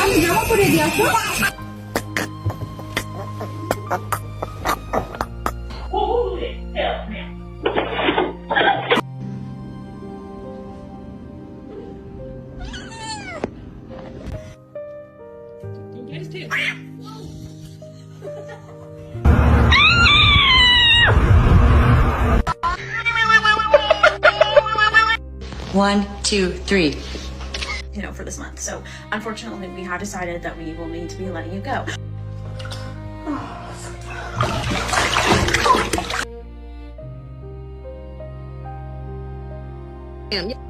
আমি জামা পরে দিয়ে আসো। One, two, three. For this month. So unfortunately, we have decided that we will need to be letting you go. Yeah.